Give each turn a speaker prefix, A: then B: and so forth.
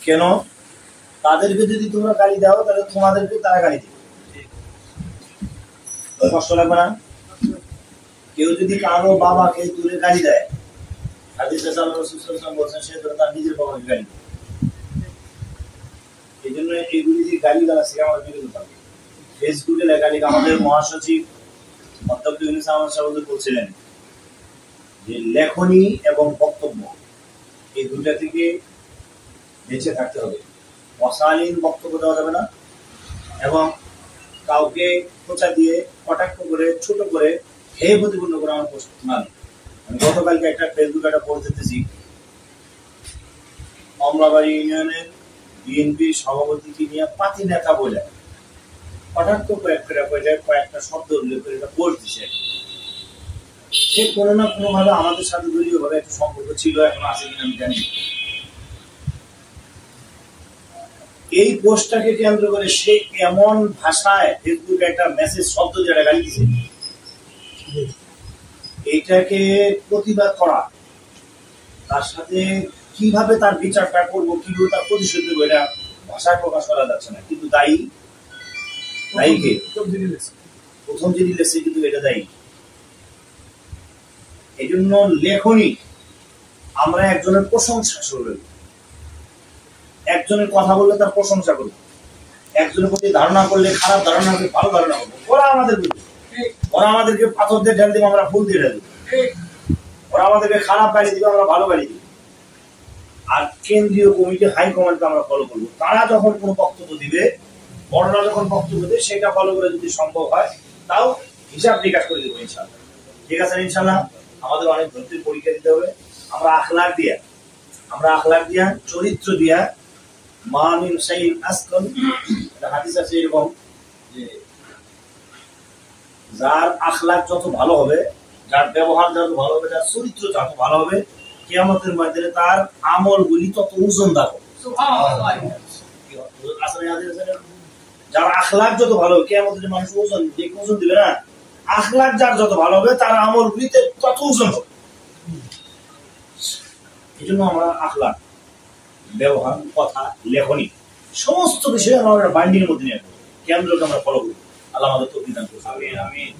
A: কেন? তাদেরকে যদি তোমরা গালি দাও তাহলে তোমাদেরকে তারা গালি দেবে, কষ্ট লাগবে না? কেউ যদি কারো বাবাকে দূরে গালি দেয়, হাদিসে আল্লাহ রাসূল সাল্লাল্লাহু আলাইহি ওয়াসাল্লাম বলেছেন সে যেন তার নিজের বাবাকে গালি দেয়। এই জন্য এইগুলি যে গালি গালা থেকে আমাদের বিরত থাকবে। ফেসবুকে গালি, আমাদের মহাসচিব অধ্যক্ষ ইউনূস আহমদ সাহেব বলছিলেন যে লেখনী এবং বক্তব্য এই দুটা থেকে বেঁচে থাকতে হবে। অশালীন বক্তব্য দেওয়া যাবে না এবং কাউকে খোঁচা দিয়ে কটাক্ষ করে ছোট করে হে প্রতিপূর্ণ করে আমার প্রস্তুত না। আমি গতকালকে একটা ফেসবুকে একটা পোস্ট দেখতেছি, কমলাবাড়ি ইউনিয়নের বিএনপির সভাপতিকে নিয়ে পাতি নেতা বলে কটাক্ষ কয়েকটা শব্দ উল্লেখ করে একটা পোস্ট দিছে। সে কোনো না কোনো ভাবে আমাদের সাথে দলীয় ভাবে একটা সম্পর্ক ছিল, এখন আছে কিনা আমি জানি। এই পোস্টটাকে কেন্দ্র করে সে এমন ভাষায় ফেসবুকে একটা মেসেজ শব্দ যেটা গালি দিছে, এইটাকে প্রতিবাদ করা, তার সাথে কিভাবে তার বিচারটা করবো, কিভাবে তার প্রতিশোধ দেবো, এটা ভাষায় প্রকাশ করা যাচ্ছে না। কিন্তু দায়ী কে? প্রথম যিনি লেখছে কিন্তু এটা দায়ী। এই জন্য লেখনী আমরা একজনের প্রশংসা করব, একজনের কথা বললে তার প্রশংসা করবো, একজনের প্রতি ধারণা করলে খারাপ ধারণা করলে ভালো ধারণা করবো। ওরা আমাদেরকে পাথর দিয়ে ঢেল দিব, আমরা ফুল দিয়ে ঢেল দিব। ওরা আমাদেরকে খারাপ গালি দিবে, আমরা ভালো গালি দিব। আর কেন্দ্রীয় কমিটি হাইকমান্ডকে আমরা ফলো করবো। তারা যখন কোনো বক্তব্য দিবে, বড়রা যখন বক্তব্য দেবে, সেটা ফলো করে যদি সম্ভব হয় তাও হিসাব নিকাশ করে দেবো ইনশাল্লাহ। ঠিক আছে ইনশাল্লাহ? আমাদের অনেক ধৈর্যের পরীক্ষা দিতে হবে। আমরা আখলাক দিয়া চরিত্র দিয়া মা মিন শাইইন আসকাল, হাদিস আছে এরকম যে যার আখলাক যত ভালো হবে, যার ব্যবহার যত ভালো হবে, যার চরিত্র যত ভালো হবে, কিয়ামতের ময়দানে তার আমলগুলি তত ওজনদার হবে। যার আখলাক যত ভালো হবে, কিয়ামতের মানুষ ওজন দিবে না, আখলাক যার যত ভালো হবে তার আমলগুলিতে তত ওজন হবে। এই জন্য আমরা আখলাক, ব্যবহার, কথা, লেখনী সমস্ত বিষয়ে আমরা বাইন্ডিং এর মধ্যে নিয়ে কেন্দ্রকে আমরা ফলো করি। আল্লাহ আমাদের তৌফিক দান করুন। আমিন।